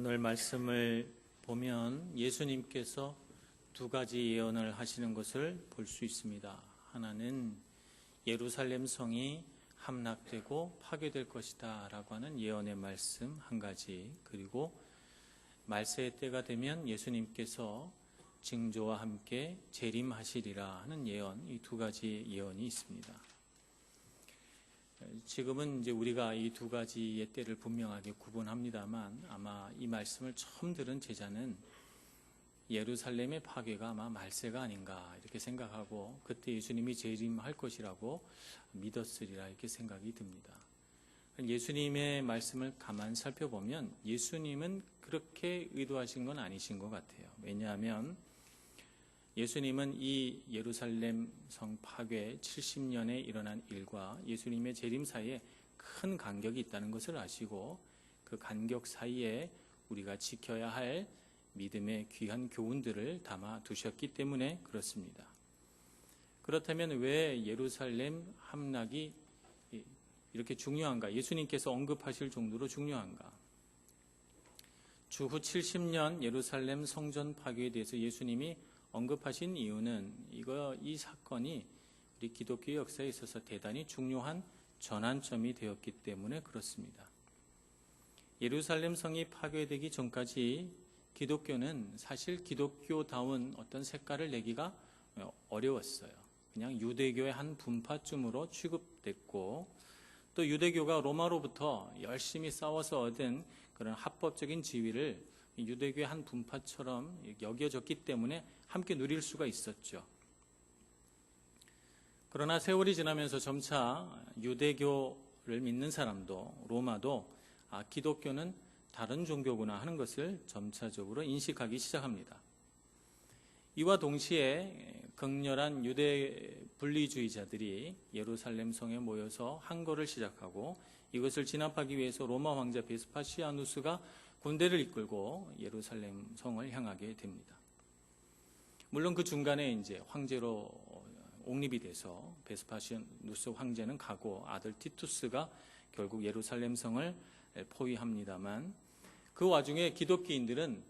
오늘 말씀을 보면 예수님께서 두 가지 예언을 하시는 것을 볼 수 있습니다. 하나는 예루살렘 성이 함락되고 파괴될 것이다 라고 하는 예언의 말씀 한 가지, 그리고 말세의 때가 되면 예수님께서 징조와 함께 재림하시리라 하는 예언, 이 두 가지 예언이 있습니다. 지금은 이제 우리가 이 두 가지의 때를 분명하게 구분합니다만, 아마 이 말씀을 처음 들은 제자는 예루살렘의 파괴가 아마 말세가 아닌가 이렇게 생각하고, 그때 예수님이 재림할 것이라고 믿었으리라 이렇게 생각이 듭니다. 예수님의 말씀을 가만 살펴보면 예수님은 그렇게 의도하신 건 아니신 것 같아요. 왜냐하면 예수님은 이 예루살렘 성 파괴 70년에 일어난 일과 예수님의 재림 사이에 큰 간격이 있다는 것을 아시고, 그 간격 사이에 우리가 지켜야 할 믿음의 귀한 교훈들을 담아 두셨기 때문에 그렇습니다. 그렇다면 왜 예루살렘 함락이 이렇게 중요한가? 예수님께서 언급하실 정도로 중요한가? 주후 70년 예루살렘 성전 파괴에 대해서 예수님이 언급하신 이유는 이 사건이 우리 기독교 역사에 있어서 대단히 중요한 전환점이 되었기 때문에 그렇습니다. 예루살렘 성이 파괴되기 전까지 기독교는 사실 기독교다운 어떤 색깔을 내기가 어려웠어요. 그냥 유대교의 한 분파쯤으로 취급됐고, 또 유대교가 로마로부터 열심히 싸워서 얻은 그런 합법적인 지위를 유대교의 한 분파처럼 여겨졌기 때문에 함께 누릴 수가 있었죠. 그러나 세월이 지나면서 점차 유대교를 믿는 사람도, 로마도 기독교는 다른 종교구나 하는 것을 점차적으로 인식하기 시작합니다. 이와 동시에 극렬한 유대 분리주의자들이 예루살렘 성에 모여서 항거를 시작하고, 이것을 진압하기 위해서 로마 황제 베스파시아누스가 군대를 이끌고 예루살렘 성을 향하게 됩니다. 물론 그 중간에 이제 황제로 옹립이 돼서 베스파시아누스 황제는 가고 아들 티투스가 결국 예루살렘 성을 포위합니다만, 그 와중에 기독교인들은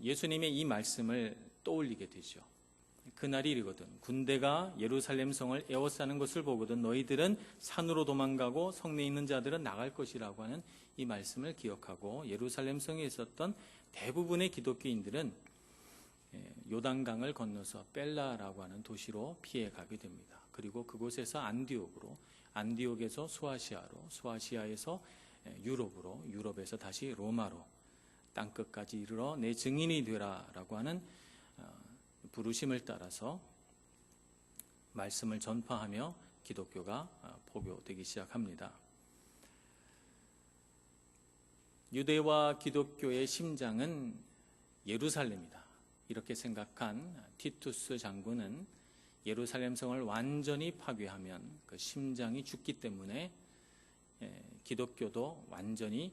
예수님의 이 말씀을 떠올리게 되죠. 그날이 이르거든 군대가 예루살렘 성을 에워싸는 것을 보거든 너희들은 산으로 도망가고 성내에 있는 자들은 나갈 것이라고 하는 이 말씀을 기억하고, 예루살렘 성에 있었던 대부분의 기독교인들은 요단강을 건너서 벨라라고 하는 도시로 피해 가게 됩니다. 그리고 그곳에서 안디옥으로, 안디옥에서 소아시아로, 소아시아에서 유럽으로, 유럽에서 다시 로마로 땅끝까지 이르러 내 증인이 되라라고 하는 부르심을 따라서 말씀을 전파하며 기독교가 포교되기 시작합니다. 유대와 기독교의 심장은 예루살렘이다 이렇게 생각한 티투스 장군은 예루살렘 성을 완전히 파괴하면 그 심장이 죽기 때문에 기독교도 완전히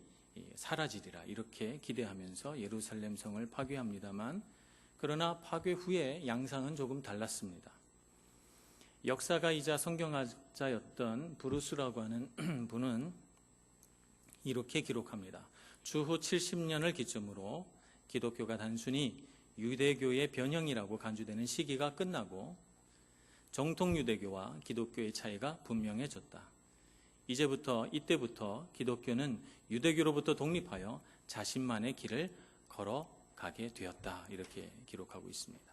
사라지리라 이렇게 기대하면서 예루살렘 성을 파괴합니다만, 그러나 파괴 후에 양상은 조금 달랐습니다. 역사가이자 성경학자였던 브루스라고 하는 분은 이렇게 기록합니다. 주후 70년을 기점으로 기독교가 단순히 유대교의 변형이라고 간주되는 시기가 끝나고 정통 유대교와 기독교의 차이가 분명해졌다. 이때부터 기독교는 유대교로부터 독립하여 자신만의 길을 걸어가게 되었다 이렇게 기록하고 있습니다.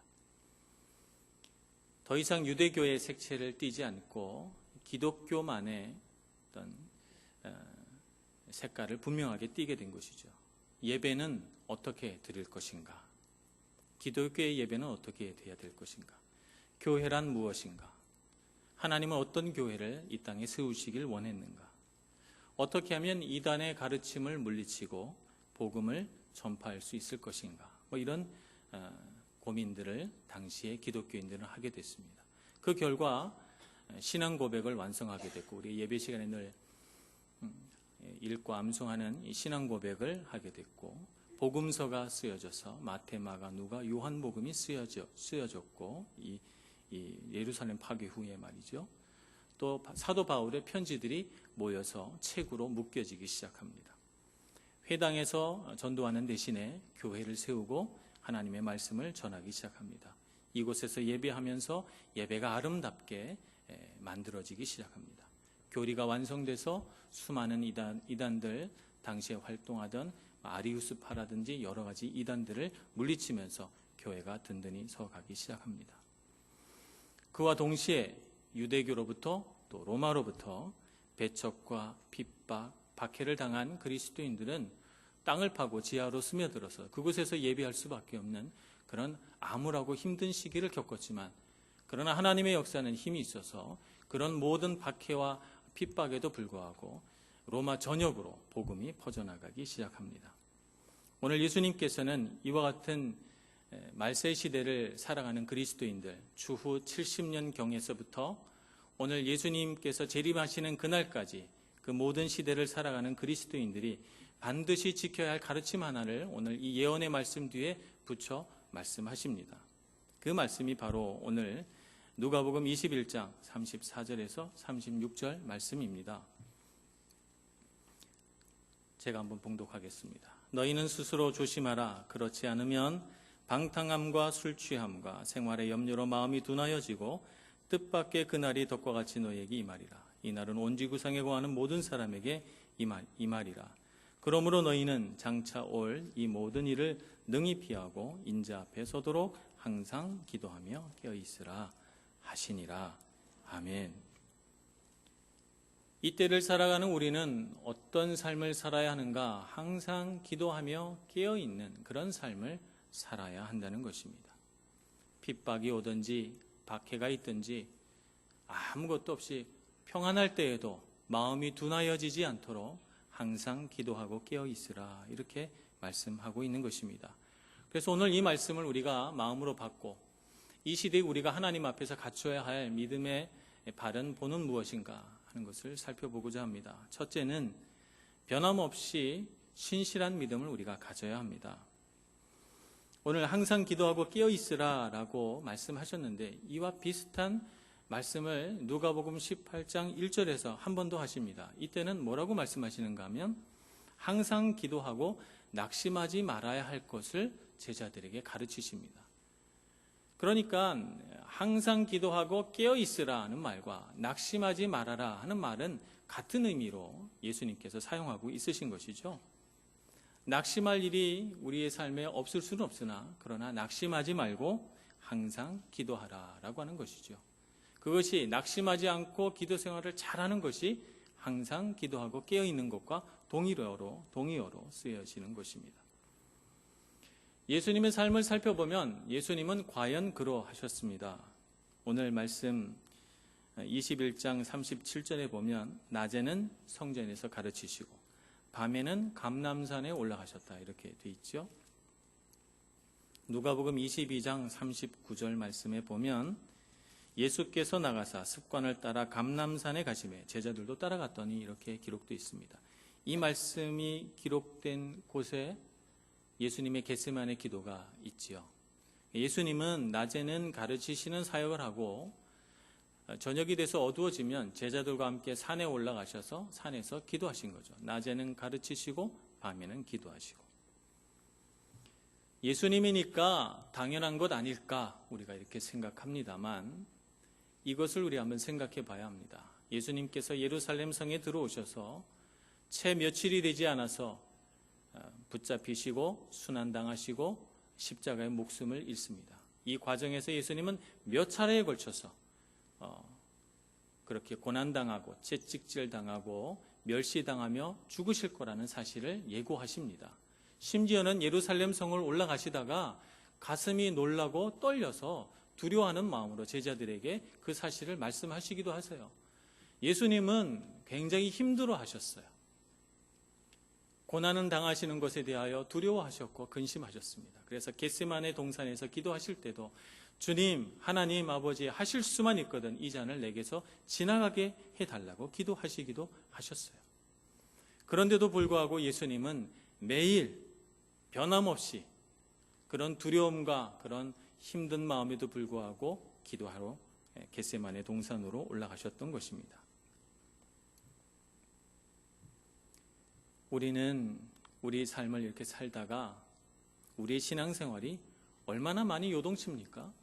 더 이상 유대교의 색채를 띠지 않고 기독교만의 어떤 색깔을 분명하게 띠게 된 것이죠. 예배는 어떻게 드릴 것인가? 기독교의 예배는 어떻게 돼야 될 것인가? 교회란 무엇인가? 하나님은 어떤 교회를 이 땅에 세우시길 원했는가? 어떻게 하면 이단의 가르침을 물리치고 복음을 전파할 수 있을 것인가? 이런 고민들을 당시에 기독교인들은 하게 됐습니다. 그 결과 신앙 고백을 완성하게 됐고, 우리 예배 시간에 늘 읽고 암송하는 이 신앙 고백을 하게 됐고, 복음서가 쓰여져서 마태, 마가, 누가, 요한복음이 쓰여졌고, 이 예루살렘 파괴 후에 말이죠. 또 사도 바울의 편지들이 모여서 책으로 묶여지기 시작합니다. 회당에서 전도하는 대신에 교회를 세우고 하나님의 말씀을 전하기 시작합니다. 이곳에서 예배하면서 예배가 아름답게 만들어지기 시작합니다. 교리가 완성돼서 수많은 이단들, 당시에 활동하던 아리우스파라든지 여러 가지 이단들을 물리치면서 교회가 든든히 서가기 시작합니다. 그와 동시에 유대교로부터 또 로마로부터 배척과 핍박, 박해를 당한 그리스도인들은 땅을 파고 지하로 스며들어서 그곳에서 예배할 수밖에 없는 그런 암울하고 힘든 시기를 겪었지만, 그러나 하나님의 역사는 힘이 있어서 그런 모든 박해와 핍박에도 불구하고 로마 전역으로 복음이 퍼져나가기 시작합니다. 오늘 예수님께서는 이와 같은 말세 시대를 살아가는 그리스도인들, 추후 70년경에서부터 오늘 예수님께서 재림하시는 그날까지 그 모든 시대를 살아가는 그리스도인들이 반드시 지켜야 할 가르침 하나를 오늘 이 예언의 말씀 뒤에 붙여 말씀하십니다. 그 말씀이 바로 오늘 누가복음 21장 34절에서 36절 말씀입니다. 제가 한번 봉독하겠습니다. 너희는 스스로 조심하라. 그렇지 않으면 방탕함과 술 취함과 생활의 염려로 마음이 둔하여지고 뜻밖의 그날이 덕과 같이 너희에게 임하리라. 이날은 온 지구상에 거하는 모든 사람에게 임하리라. 그러므로 너희는 장차 올 이 모든 일을 능히 피하고 인자 앞에 서도록 항상 기도하며 깨어있으라 하시니라. 아멘. 이때를 살아가는 우리는 어떤 삶을 살아야 하는가? 항상 기도하며 깨어있는 그런 삶을 살아야 한다는 것입니다. 핍박이 오든지 박해가 있든지 아무것도 없이 평안할 때에도 마음이 둔하여지지 않도록 항상 기도하고 깨어있으라, 이렇게 말씀하고 있는 것입니다. 그래서 오늘 이 말씀을 우리가 마음으로 받고 이 시대에 우리가 하나님 앞에서 갖춰야 할 믿음의 바른 본은 무엇인가 하는 것을 살펴보고자 합니다. 첫째는 변함없이 신실한 믿음을 우리가 가져야 합니다. 오늘 항상 기도하고 깨어있으라 라고 말씀하셨는데, 이와 비슷한 말씀을 누가복음 18장 1절에서 한 번 더 하십니다. 이때는 뭐라고 말씀하시는가 하면 항상 기도하고 낙심하지 말아야 할 것을 제자들에게 가르치십니다. 그러니까 항상 기도하고 깨어있으라 하는 말과 낙심하지 말아라 하는 말은 같은 의미로 예수님께서 사용하고 있으신 것이죠. 낙심할 일이 우리의 삶에 없을 수는 없으나, 그러나 낙심하지 말고 항상 기도하라라고 하는 것이죠. 그것이 낙심하지 않고 기도 생활을 잘하는 것이 항상 기도하고 깨어있는 것과 동의어로 쓰여지는 것입니다. 예수님의 삶을 살펴보면 예수님은 과연 그러하셨습니다. 오늘 말씀 21장 37절에 보면 낮에는 성전에서 가르치시고 밤에는 감람산에 올라가셨다, 이렇게 돼 있죠. 누가복음 22장 39절 말씀에 보면 예수께서 나가사 습관을 따라 감람산에 가시매 제자들도 따라갔더니, 이렇게 기록되어 있습니다. 이 말씀이 기록된 곳에 예수님의 겟세마네 기도가 있지요. 예수님은 낮에는 가르치시는 사역을 하고 저녁이 돼서 어두워지면 제자들과 함께 산에 올라가셔서 산에서 기도하신 거죠. 낮에는 가르치시고 밤에는 기도하시고. 예수님이니까 당연한 것 아닐까 우리가 이렇게 생각합니다만, 이것을 우리 한번 생각해 봐야 합니다. 예수님께서 예루살렘 성에 들어오셔서 채 며칠이 되지 않아서 붙잡히시고 순환당하시고 십자가의 목숨을 잃습니다. 이 과정에서 예수님은 몇 차례에 걸쳐서 그렇게 고난당하고 채찍질당하고 멸시당하며 죽으실 거라는 사실을 예고하십니다. 심지어는 예루살렘 성을 올라가시다가 가슴이 놀라고 떨려서 두려워하는 마음으로 제자들에게 그 사실을 말씀하시기도 하세요. 예수님은 굉장히 힘들어하셨어요. 고난은 당하시는 것에 대하여 두려워하셨고 근심하셨습니다. 그래서 겟세마네 동산에서 기도하실 때도 주님, 하나님 아버지, 하실 수만 있거든 이 잔을 내게서 지나가게 해달라고 기도하시기도 하셨어요. 그런데도 불구하고 예수님은 매일 변함없이 그런 두려움과 그런 힘든 마음에도 불구하고 기도하러 겟세마네 동산으로 올라가셨던 것입니다. 우리는 우리 삶을 이렇게 살다가 우리의 신앙생활이 얼마나 많이 요동칩니까?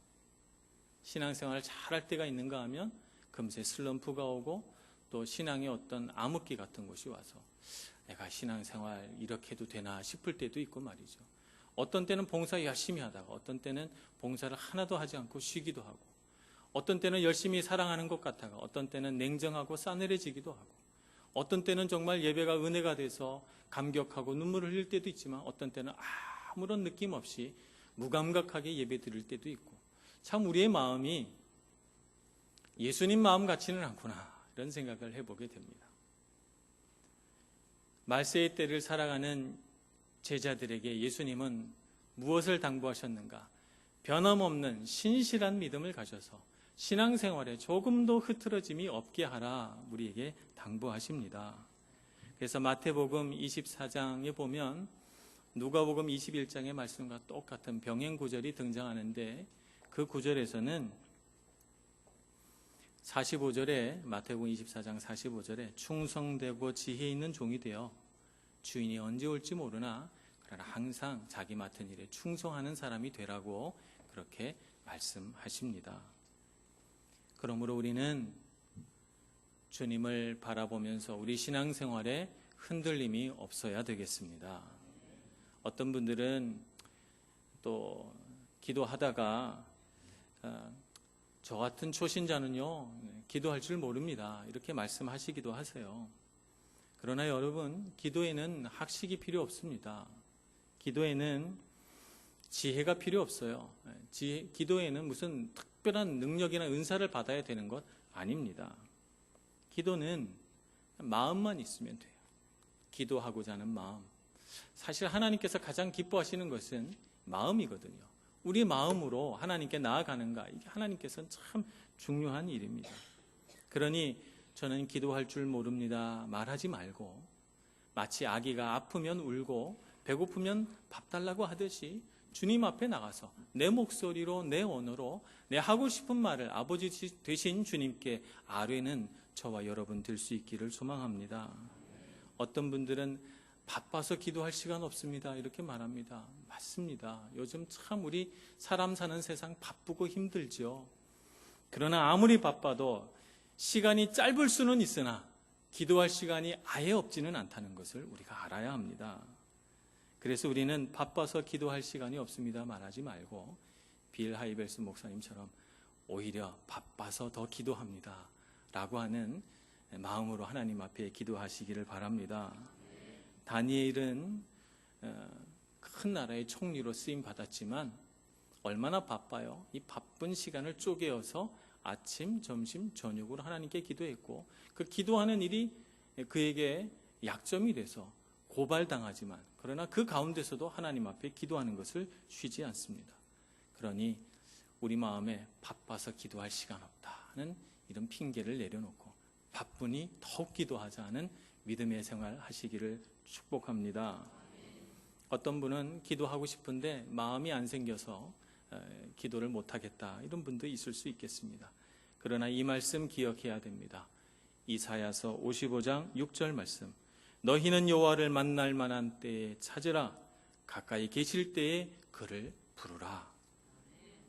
신앙생활을 잘할 때가 있는가 하면 금세 슬럼프가 오고 또 신앙의 어떤 암흑기 같은 것이 와서 내가 신앙생활 이렇게 해도 되나 싶을 때도 있고 말이죠. 어떤 때는 봉사 열심히 하다가 어떤 때는 봉사를 하나도 하지 않고 쉬기도 하고 어떤 때는 열심히 사랑하는 것 같다가 어떤 때는 냉정하고 싸늘해지기도 하고 어떤 때는 정말 예배가 은혜가 돼서 감격하고 눈물을 흘릴 때도 있지만 어떤 때는 아무런 느낌 없이 무감각하게 예배 드릴 때도 있고 참 우리의 마음이 예수님 마음 같지는 않구나 이런 생각을 해보게 됩니다. 말세의 때를 살아가는 제자들에게 예수님은 무엇을 당부하셨는가? 변함없는 신실한 믿음을 가져서 신앙생활에 조금도 흐트러짐이 없게 하라 우리에게 당부하십니다. 그래서 마태복음 24장에 보면 누가복음 21장의 말씀과 똑같은 병행 구절이 등장하는데 그 구절에서는 45절에 마태복음 24장 45절에 충성되고 지혜 있는 종이 되어 주인이 언제 올지 모르나 그러나 항상 자기 맡은 일에 충성하는 사람이 되라고 그렇게 말씀하십니다. 그러므로 우리는 주님을 바라보면서 우리 신앙생활에 흔들림이 없어야 되겠습니다. 어떤 분들은 또 기도하다가 저 같은 초신자는요 기도할 줄 모릅니다 이렇게 말씀하시기도 하세요. 그러나 여러분 기도에는 학식이 필요 없습니다. 기도에는 지혜가 필요 없어요. 기도에는 무슨 특별한 능력이나 은사를 받아야 되는 것 아닙니다. 기도는 마음만 있으면 돼요. 기도하고자 하는 마음. 사실 하나님께서 가장 기뻐하시는 것은 마음이거든요. 우리 마음으로 하나님께 나아가는가 이게 하나님께서는 참 중요한 일입니다. 그러니 저는 기도할 줄 모릅니다 말하지 말고 마치 아기가 아프면 울고 배고프면 밥 달라고 하듯이 주님 앞에 나가서 내 목소리로 내 언어로 내 하고 싶은 말을 아버지 되신 주님께 아뢰는 저와 여러분 될 수 있기를 소망합니다. 어떤 분들은 바빠서 기도할 시간 없습니다 이렇게 말합니다. 맞습니다. 요즘 참 우리 사람 사는 세상 바쁘고 힘들죠. 그러나 아무리 바빠도 시간이 짧을 수는 있으나 기도할 시간이 아예 없지는 않다는 것을 우리가 알아야 합니다. 그래서 우리는 바빠서 기도할 시간이 없습니다 말하지 말고 빌 하이벨스 목사님처럼 오히려 바빠서 더 기도합니다 라고 하는 마음으로 하나님 앞에 기도하시기를 바랍니다. 다니엘은 큰 나라의 총리로 쓰임 받았지만 얼마나 바빠요. 이 바쁜 시간을 쪼개어서 아침, 점심, 저녁으로 하나님께 기도했고 그 기도하는 일이 그에게 약점이 돼서 고발당하지만 그러나 그 가운데서도 하나님 앞에 기도하는 것을 쉬지 않습니다. 그러니 우리 마음에 바빠서 기도할 시간 없다는 이런 핑계를 내려놓고 바쁘니 더욱 기도하자는 믿음의 생활 하시기를 축복합니다. 어떤 분은 기도하고 싶은데 마음이 안 생겨서 기도를 못하겠다 이런 분도 있을 수 있겠습니다. 그러나 이 말씀 기억해야 됩니다. 이사야서 55장 6절 말씀 너희는 여호와를 만날 만한 때에 찾으라 가까이 계실 때에 그를 부르라.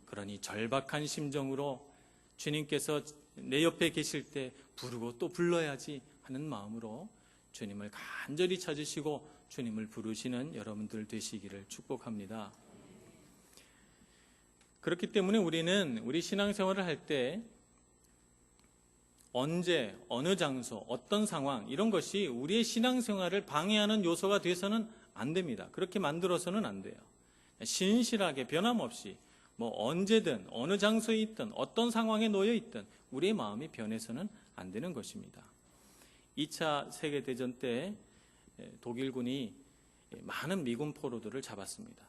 그러니 절박한 심정으로 주님께서 내 옆에 계실 때 부르고 또 불러야지 하는 마음으로 주님을 간절히 찾으시고 주님을 부르시는 여러분들 되시기를 축복합니다. 그렇기 때문에 우리는 우리 신앙생활을 할 때 언제, 어느 장소, 어떤 상황 이런 것이 우리의 신앙생활을 방해하는 요소가 돼서는 안 됩니다. 그렇게 만들어서는 안 돼요. 신실하게 변함없이 언제든 어느 장소에 있든 어떤 상황에 놓여 있든 우리의 마음이 변해서는 안 되는 것입니다. 2차 세계대전 때 독일군이 많은 미군 포로들을 잡았습니다.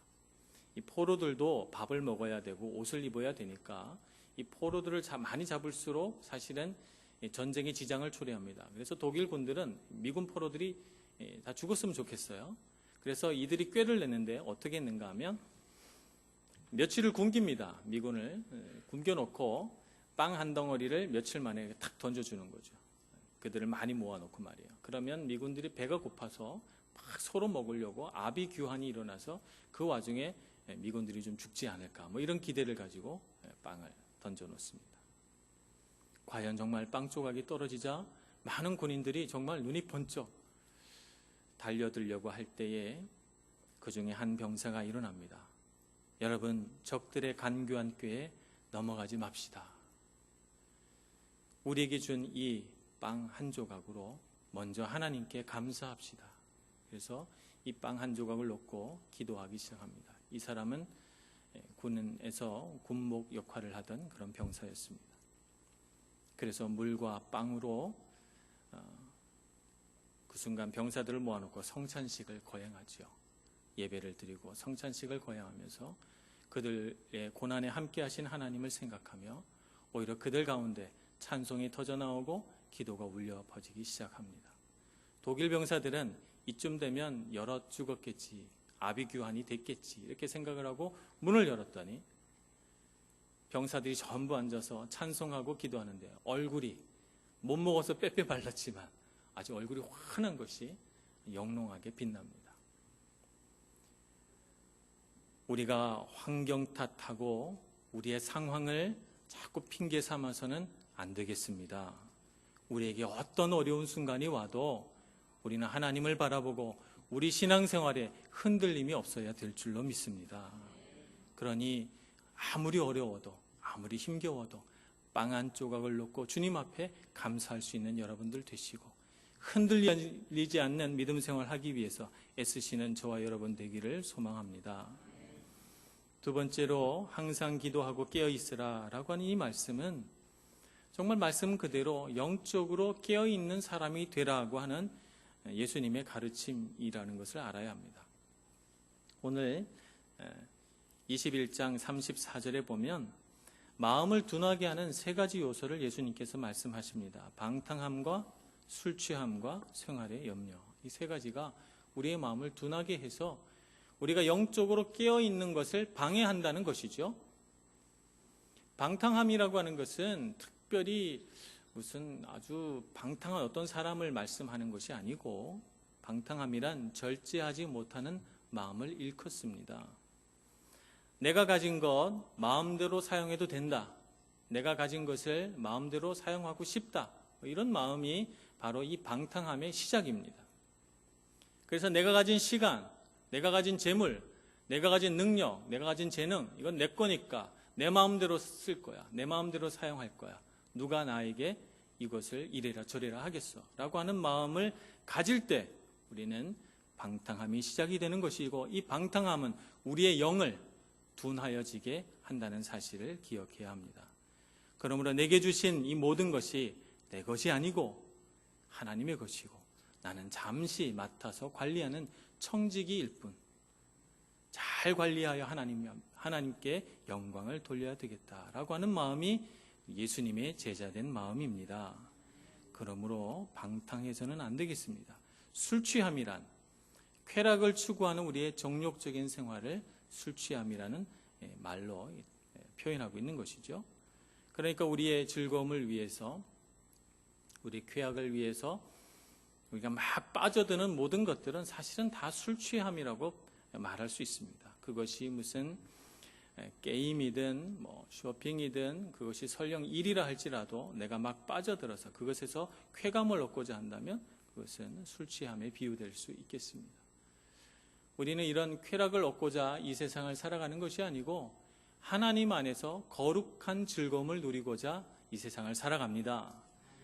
이 포로들도 밥을 먹어야 되고 옷을 입어야 되니까 이 포로들을 많이 잡을수록 사실은 전쟁에 지장을 초래합니다. 그래서 독일 군들은 미군 포로들이 다 죽었으면 좋겠어요. 그래서 이들이 꾀를 냈는데 어떻게 했는가 하면 며칠을 굶깁니다. 미군을 굶겨놓고 빵 한 덩어리를 며칠 만에 탁 던져주는 거죠. 그들을 많이 모아놓고 말이에요. 그러면 미군들이 배가 고파서 막 서로 먹으려고 아비규환이 일어나서 그 와중에 미군들이 좀 죽지 않을까 뭐 이런 기대를 가지고 빵을 던져 놓습니다. 과연 정말 빵 조각이 떨어지자 많은 군인들이 정말 눈이 번쩍 달려들려고 할 때에 그 중에 한 병사가 일어납니다. 여러분, 적들의 간교한 꾀에 넘어가지 맙시다. 우리에게 준 이 빵 한 조각으로 먼저 하나님께 감사합시다. 그래서 이 빵 한 조각을 놓고 기도하기 시작합니다. 이 사람은 군에서 군목 역할을 하던 그런 병사였습니다. 그래서 물과 빵으로 그 순간 병사들을 모아놓고 성찬식을 거행하죠. 예배를 드리고 성찬식을 거행하면서 그들의 고난에 함께 하신 하나님을 생각하며 오히려 그들 가운데 찬송이 터져나오고 기도가 울려 퍼지기 시작합니다. 독일 병사들은 이쯤 되면 열어 죽었겠지, 아비규환이 됐겠지 이렇게 생각을 하고 문을 열었더니 병사들이 전부 앉아서 찬송하고 기도하는데 얼굴이 못 먹어서 빼빼 말랐지만 아주 얼굴이 환한 것이 영롱하게 빛납니다. 우리가 환경 탓하고 우리의 상황을 자꾸 핑계 삼아서는 안 되겠습니다. 우리에게 어떤 어려운 순간이 와도 우리는 하나님을 바라보고 우리 신앙생활에 흔들림이 없어야 될 줄로 믿습니다. 그러니 아무리 어려워도 아무리 힘겨워도 빵 한 조각을 놓고 주님 앞에 감사할 수 있는 여러분들 되시고 흔들리지 않는 믿음 생활하기 위해서 애쓰시는 저와 여러분 되기를 소망합니다. 두 번째로 항상 기도하고 깨어있으라 라고 하는 이 말씀은 정말 말씀 그대로 영적으로 깨어있는 사람이 되라고 하는 예수님의 가르침이라는 것을 알아야 합니다. 오늘 21장 34절에 보면 마음을 둔하게 하는 세 가지 요소를 예수님께서 말씀하십니다. 방탕함과 술 취함과 생활의 염려. 이 세 가지가 우리의 마음을 둔하게 해서 우리가 영적으로 깨어있는 것을 방해한다는 것이죠. 방탕함이라고 하는 것은 특별히 무슨 아주 방탕한 어떤 사람을 말씀하는 것이 아니고 방탕함이란 절제하지 못하는 마음을 일컫습니다. 내가 가진 것 마음대로 사용해도 된다. 내가 가진 것을 마음대로 사용하고 싶다. 이런 마음이 바로 이 방탕함의 시작입니다. 그래서 내가 가진 시간, 내가 가진 재물, 내가 가진 능력, 내가 가진 재능, 이건 내 거니까 내 마음대로 쓸 거야. 내 마음대로 사용할 거야. 누가 나에게 이것을 이래라 저래라 하겠어 라고 하는 마음을 가질 때 우리는 방탕함이 시작이 되는 것이고 이 방탕함은 우리의 영을 둔하여지게 한다는 사실을 기억해야 합니다. 그러므로 내게 주신 이 모든 것이 내 것이 아니고 하나님의 것이고 나는 잠시 맡아서 관리하는 청지기일 뿐 잘 관리하여 하나님께 영광을 돌려야 되겠다라고 하는 마음이 예수님의 제자된 마음입니다. 그러므로 방탕해서는 안 되겠습니다. 술 취함이란 쾌락을 추구하는 우리의 정욕적인 생활을 술 취함이라는 말로 표현하고 있는 것이죠. 그러니까 우리의 즐거움을 위해서 우리 쾌락을 위해서 우리가 막 빠져드는 모든 것들은 사실은 다 술 취함이라고 말할 수 있습니다. 그것이 무슨 게임이든 쇼핑이든 그것이 설령 일이라 할지라도 내가 막 빠져들어서 그것에서 쾌감을 얻고자 한다면 그것은 술 취함에 비유될 수 있겠습니다. 우리는 이런 쾌락을 얻고자 이 세상을 살아가는 것이 아니고 하나님 안에서 거룩한 즐거움을 누리고자 이 세상을 살아갑니다.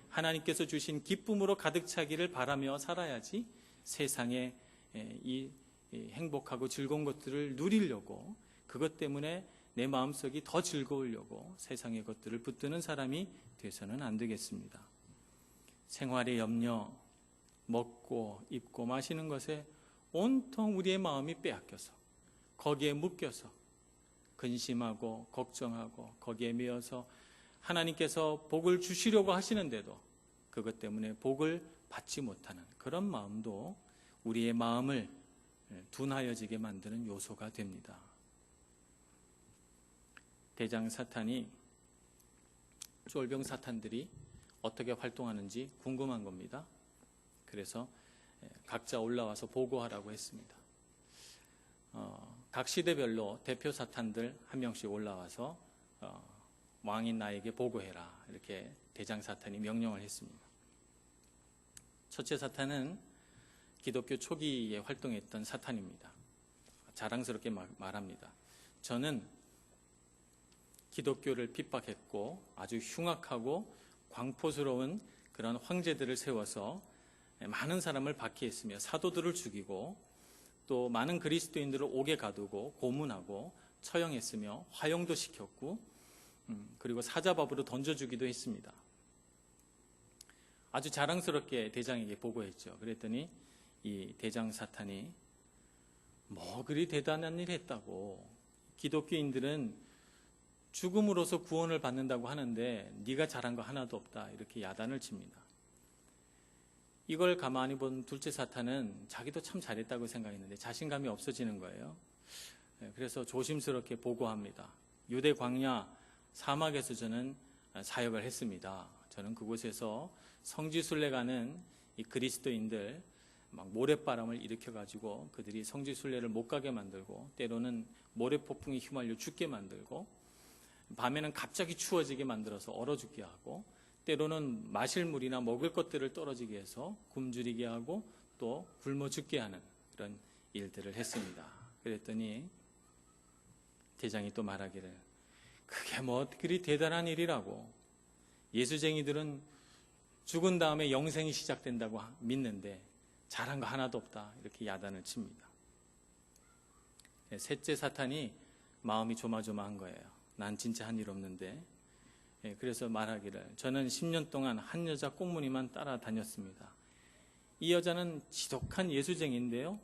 하나님께서 주신 기쁨으로 가득 차기를 바라며 살아야지 세상에 이 행복하고 즐거운 것들을 누리려고 그것 때문에 내 마음속이 더 즐거우려고 세상의 것들을 붙드는 사람이 돼서는 안 되겠습니다. 생활의 염려, 먹고 입고 마시는 것에 온통 우리의 마음이 빼앗겨서 거기에 묶여서 근심하고 걱정하고 거기에 매여서 하나님께서 복을 주시려고 하시는데도 그것 때문에 복을 받지 못하는 그런 마음도 우리의 마음을 둔하여지게 만드는 요소가 됩니다. 대장 사탄이 쫄병 사탄들이 어떻게 활동하는지 궁금한 겁니다. 그래서 각자 올라와서 보고하라고 했습니다. 각 시대별로 대표 사탄들 한 명씩 올라와서 왕인 나에게 보고해라, 이렇게 대장 사탄이 명령을 했습니다. 첫째 사탄은 기독교 초기에 활동했던 사탄입니다. 자랑스럽게 말합니다. 저는 기독교를 핍박했고 아주 흉악하고 광포스러운 그런 황제들을 세워서 많은 사람을 박해했으며 사도들을 죽이고 또 많은 그리스도인들을 옥에 가두고 고문하고 처형했으며 화형도 시켰고 그리고 사자밥으로 던져주기도 했습니다. 아주 자랑스럽게 대장에게 보고했죠. 그랬더니 이 대장 사탄이 뭐 그리 대단한 일 했다고, 기독교인들은 죽음으로써 구원을 받는다고 하는데 네가 잘한 거 하나도 없다, 이렇게 야단을 칩니다. 이걸 가만히 본 둘째 사탄은 자기도 참 잘했다고 생각했는데 자신감이 없어지는 거예요. 그래서 조심스럽게 보고합니다. 유대 광야 사막에서 저는 사역을 했습니다. 저는 그곳에서 성지순례가는 이 그리스도인들 막 모래바람을 일으켜가지고 그들이 성지순례를 못 가게 만들고 때로는 모래폭풍에 휘말려 죽게 만들고 밤에는 갑자기 추워지게 만들어서 얼어 죽게 하고 때로는 마실 물이나 먹을 것들을 떨어지게 해서 굶주리게 하고 또 굶어 죽게 하는 그런 일들을 했습니다. 그랬더니 대장이 또 말하기를 그게 뭐 그리 대단한 일이라고, 예수쟁이들은 죽은 다음에 영생이 시작된다고 믿는데 잘한 거 하나도 없다, 이렇게 야단을 칩니다. 셋째 사탄이 마음이 조마조마한 거예요. 난 진짜 한 일 없는데. 그래서 말하기를 저는 10년 동안 한 여자 꽁무니만 따라다녔습니다. 이 여자는 지독한 예수쟁이인데요,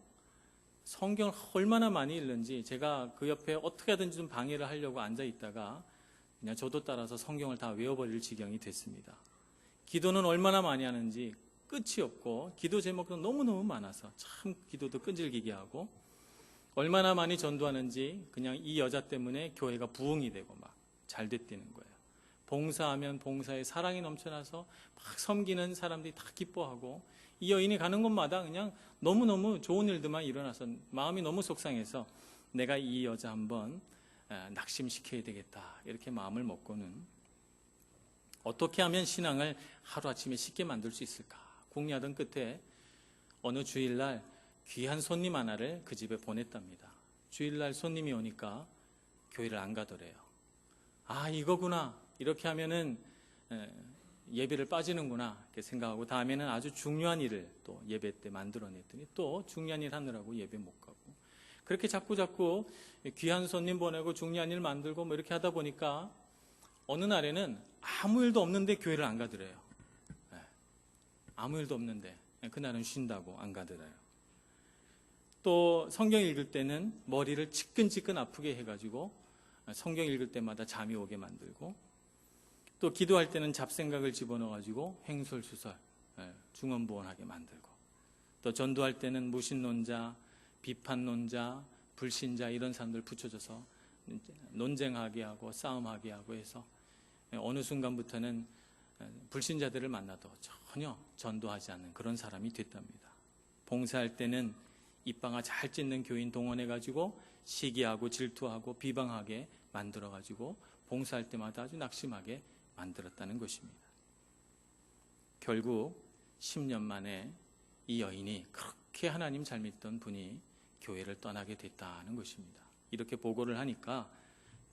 성경을 얼마나 많이 읽는지 제가 그 옆에 어떻게 하든지 좀 방해를 하려고 앉아 있다가 그냥 저도 따라서 성경을 다 외워버릴 지경이 됐습니다. 기도는 얼마나 많이 하는지 끝이 없고 기도 제목도 너무너무 많아서 참 기도도 끈질기게 하고, 얼마나 많이 전도하는지 그냥 이 여자 때문에 교회가 부흥이 되고 막 잘 됐다는 거예요. 봉사하면 봉사에 사랑이 넘쳐나서 막 섬기는 사람들이 다 기뻐하고, 이 여인이 가는 곳마다 그냥 너무너무 좋은 일들만 일어나서 마음이 너무 속상해서 내가 이 여자 한번 낙심시켜야 되겠다, 이렇게 마음을 먹고는 어떻게 하면 신앙을 하루아침에 쉽게 만들 수 있을까 궁리하던 끝에 어느 주일날 귀한 손님 하나를 그 집에 보냈답니다. 주일날 손님이 오니까 교회를 안 가더래요. 아, 이거구나, 이렇게 하면은 예배를 빠지는구나, 이렇게 생각하고 다음에는 아주 중요한 일을 또 예배 때 만들어냈더니 또 중요한 일 하느라고 예배 못 가고, 그렇게 자꾸 귀한 손님 보내고 중요한 일 만들고 뭐 이렇게 하다 보니까 어느 날에는 아무 일도 없는데 교회를 안 가더래요. 아무 일도 없는데 그날은 쉰다고 안 가더래요. 또 성경 읽을 때는 머리를 지끈지끈 아프게 해가지고 성경 읽을 때마다 잠이 오게 만들고, 또 기도할 때는 잡생각을 집어넣어가지고 횡설수설 중언부언하게 만들고, 또 전도할 때는 무신론자, 비판론자, 불신자 이런 사람들 붙여줘서 논쟁하게 하고 싸움하게 하고 해서 어느 순간부터는 불신자들을 만나도 전혀 전도하지 않는 그런 사람이 됐답니다. 봉사할 때는 입방아 잘 찢는 교인 동원해가지고 시기하고 질투하고 비방하게 만들어가지고 봉사할 때마다 아주 낙심하게 만들었다는 것입니다. 결국 10년 만에 이 여인이 그렇게 하나님 잘 믿던 분이 교회를 떠나게 됐다는 것입니다. 이렇게 보고를 하니까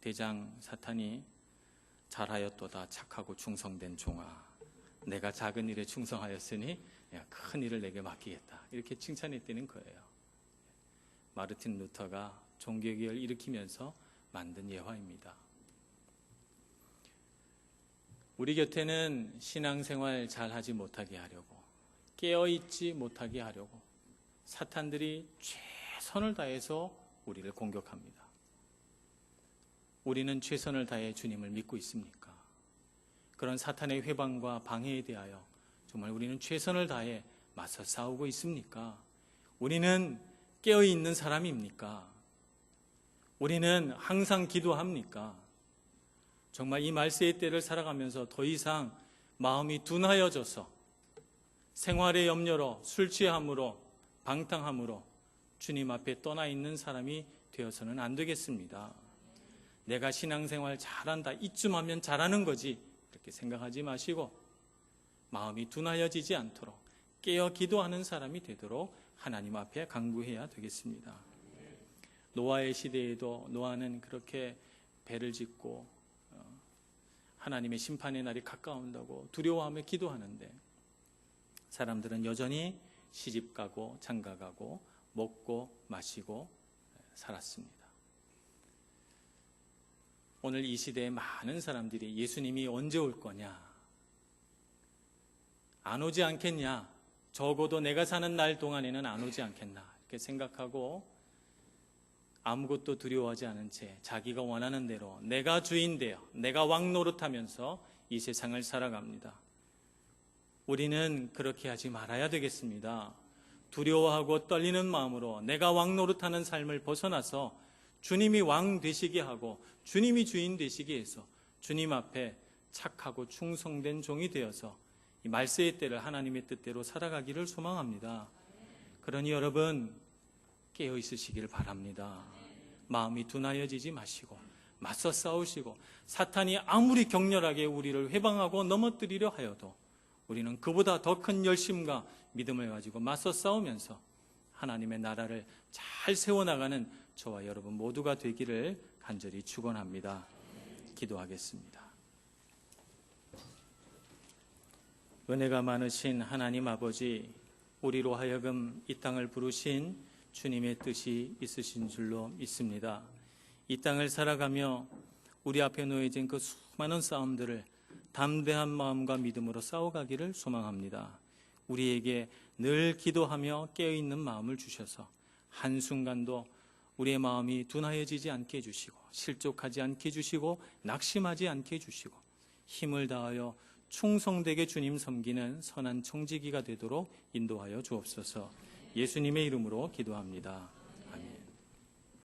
대장 사탄이 잘하였도다 착하고 충성된 종아, 내가 작은 일에 충성하였으니 큰 일을 내게 맡기겠다, 이렇게 칭찬했다는 거예요. 마르틴 루터가 종교개혁을 일으키면서 만든 예화입니다. 우리 곁에는 신앙생활 잘하지 못하게 하려고, 깨어있지 못하게 하려고 사탄들이 최선을 다해서 우리를 공격합니다. 우리는 최선을 다해 주님을 믿고 있습니까? 그런 사탄의 회방과 방해에 대하여 정말 우리는 최선을 다해 맞서 싸우고 있습니까? 우리는 깨어있는 사람입니까? 우리는 항상 기도합니까? 정말 이 말세의 때를 살아가면서 더 이상 마음이 둔하여져서 생활의 염려로, 술 취함으로, 방탕함으로 주님 앞에 떠나 있는 사람이 되어서는 안 되겠습니다. 내가 신앙생활 잘한다, 이쯤 하면 잘하는 거지, 이렇게 생각하지 마시고 마음이 둔하여지지 않도록 깨어 기도하는 사람이 되도록 하나님 앞에 간구해야 되겠습니다. 노아의 시대에도 노아는 그렇게 배를 짓고 하나님의 심판의 날이 가까운다고 두려워하며 기도하는데 사람들은 여전히 시집가고 장가가고 먹고 마시고 살았습니다. 오늘 이 시대에 많은 사람들이 예수님이 언제 올 거냐, 안 오지 않겠냐, 적어도 내가 사는 날 동안에는 안 오지 않겠나 이렇게 생각하고 아무것도 두려워하지 않은 채 자기가 원하는 대로 내가 주인 되어 내가 왕 노릇하면서 이 세상을 살아갑니다. 우리는 그렇게 하지 말아야 되겠습니다. 두려워하고 떨리는 마음으로 내가 왕 노릇하는 삶을 벗어나서 주님이 왕 되시게 하고 주님이 주인 되시게 해서 주님 앞에 착하고 충성된 종이 되어서 이 말세의 때를 하나님의 뜻대로 살아가기를 소망합니다. 그러니 여러분 깨어 있으시길 바랍니다. 마음이 둔하여지지 마시고 맞서 싸우시고 사탄이 아무리 격렬하게 우리를 회방하고 넘어뜨리려 하여도 우리는 그보다 더 큰 열심과 믿음을 가지고 맞서 싸우면서 하나님의 나라를 잘 세워나가는 저와 여러분 모두가 되기를 간절히 축원합니다. 기도하겠습니다. 은혜가 많으신 하나님 아버지, 우리로 하여금 이 땅을 부르신 주님의 뜻이 있으신 줄로 믿습니다. 이 땅을 살아가며 우리 앞에 놓여진 그 수많은 싸움들을 담대한 마음과 믿음으로 싸워가기를 소망합니다. 우리에게 늘 기도하며 깨어있는 마음을 주셔서 한순간도 우리의 마음이 둔하여지지 않게 해주시고 실족하지 않게 해주시고 낙심하지 않게 해주시고 힘을 다하여 충성되게 주님 섬기는 선한 청지기가 되도록 인도하여 주옵소서. 예수님의 이름으로 기도합니다.